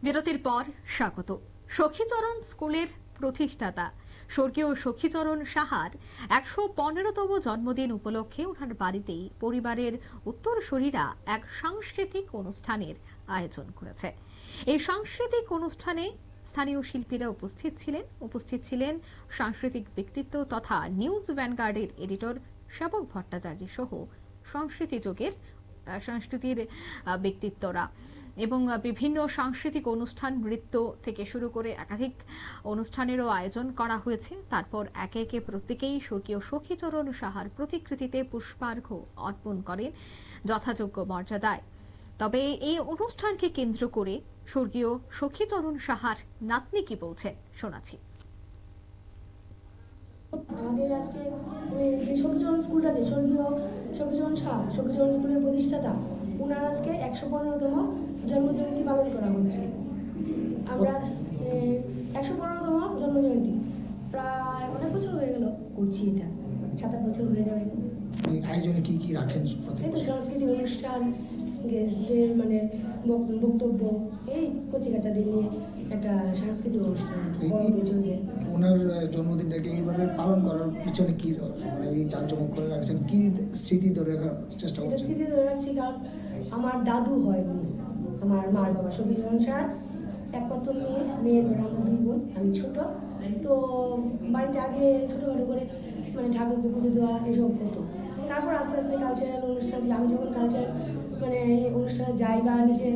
বিরতির পর স্বাগত। সখীচরণ স্কুলের প্রতিষ্ঠাতা স্বর্গীয় সখীচরণ সাহার ১১৫তম জন্মদিন উপলক্ষে ওনার বাড়িতেই পরিবারের উত্তরসূরিরা এক সাংস্কৃতিক অনুষ্ঠানের আয়োজন করেছে। এই সাংস্কৃতিক অনুষ্ঠানে স্থানীয় শিল্পীরা উপস্থিত ছিলেন সাংস্কৃতিক ব্যক্তিত্ব তথা নিউজ ভ্যানগার্ডের এডিটর সেবক ভট্টাচার্য সহ সংস্কৃতির ব্যক্তিত্বরা এবং বিভিন্ন সাংস্কৃতিক অনুষ্ঠান, নৃত্য থেকে শুরু করে একাধিক অনুষ্ঠানেরও আয়োজন করা হয়েছে। তারপর একে একে প্রত্যেকেই স্বর্গীয় সখীচরণ সাহার প্রতিকৃতিতে পুষ্পার্ঘ্য অর্পণ করেন যথাযোগ্য মর্যাদায়। তবে এই অনুষ্ঠানকে কেন্দ্র করে স্বর্গীয় সখীচরণ সাহার নাতনি কি বলছেন শোনাচ্ছি। আমাদের আজকে যে সখীচরণ স্কুলটা আছে, স্বর্গীয় সখীচরণ সাহা সখীচরণ স্কুলের প্রতিষ্ঠাতা, ওনার আজকে ১১৫তম জন্মজয়ন্তী পালন করা হচ্ছে। আমরা ১১৫তম জন্মজয়ন্তী প্রায় অনেক বছর হয়ে গেল করছি, এটা ৭-৮ বছর হয়ে যাবে। আয়োজনে কি কি রাখেন? এই তো সাংস্কৃতিক অনুষ্ঠান, গেস্টদের মানে বক্তব্য, এই কচিকাচাদের নিয়ে একটা সাংস্কৃতিক অনুষ্ঠান। ওনার জন্মদিনটাকে এইভাবে পালন করার পিছনে কি এই জাঁকজমক করে রাখছেন, কি স্মৃতি ধরে রাখার চেষ্টা করছেন? স্মৃতি ধরে রাখছি কারণ আমার দাদু হয় উনি, আমার মার বাবা সখীচরণ সাহা একমাত্র মেয়ের ঘরে, আমরা 2 বোন, আমি ছোট। তো বাড়িতে আগে ছোটখাটো করে মানে ঠাকুরকে পুজো দেওয়া এসব হতো। তারপর আস্তে আস্তে কালচারাল অনুষ্ঠান, আমি যখন কালচার মানে অনুষ্ঠানে যাই বা নিজে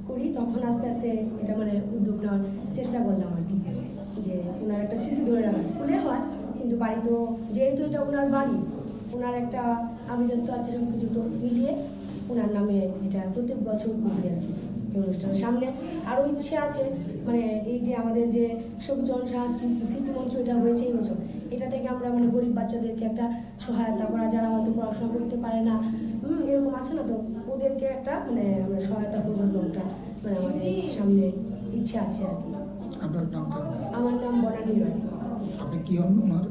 করি, তখন আস্তে আস্তে এটা মানে উদ্যোগ নেওয়ার চেষ্টা করলাম আর কি, যে ওনার একটা স্মৃতি ধরে রাখা। স্কুলে হয় কিন্তু বাড়ি তো, যেহেতু এটা ওনার বাড়ি, ওনার একটা আভিজাত্য আছে, সব কিছু তো মিলিয়ে ওনার নামে এটা প্রত্যেক বছর করি আর কি। এই অনুষ্ঠানের সামনে আরও ইচ্ছে আছে, মানে এই যে আমাদের যে সখীচরণ সাহা স্মৃতিমঞ্চ এটা হয়েছে এই বছর, এটা থেকে আমরা মানে গরিব বাচ্চাদেরকে একটা সহায়তা করা, যারা হয়তো পড়াশোনা করতে পারে না, এরকম আছে না, তো ওদেরকে একটা মানে আমরা সহায়তা করবো, লোকটা মানে আমাদের সামনে ইচ্ছে আছে আর কি। আপনার নামটা? আমার নাম বনানী রায়। আপনি কি হন ওনার?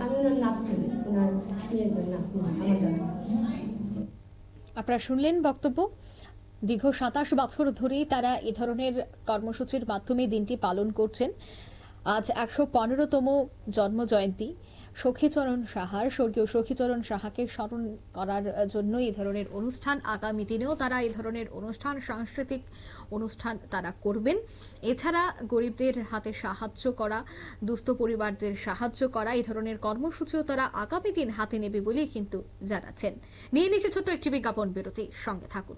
আমি ওনার নাতনি, ওনার মেয়ের নাতনি, আমার দাদা। আপনারা শুনলেন বক্তব্য। দীর্ঘ ২৭ বছর ধরে তারা এ ধরনের কর্মসূচির মাধ্যমে দিনটি পালন করছেন। আজ ১১৫তম জন্মজয়ন্তী সখীচরণ সাহার। স্বর্গীয় সখীচরণ সাহাকে স্মরণ করার জন্য এই ধরনের অনুষ্ঠান, আগামী দিনেও তারা এই ধরনের অনুষ্ঠান, সাংস্কৃতিক অনুষ্ঠান তারা করবেন। এছাড়া গরিবদের হাতে সাহায্য করা, দুস্থ পরিবারদের সাহায্য করা, এই ধরনের কর্মসূচিও তারা আগামী দিন হাতে নেবে বলেই কিন্তু জানাচ্ছেন। নিয়ে নিচ্ছে ছোট্ট একটি বিজ্ঞাপন বিরতি, সঙ্গে থাকুন।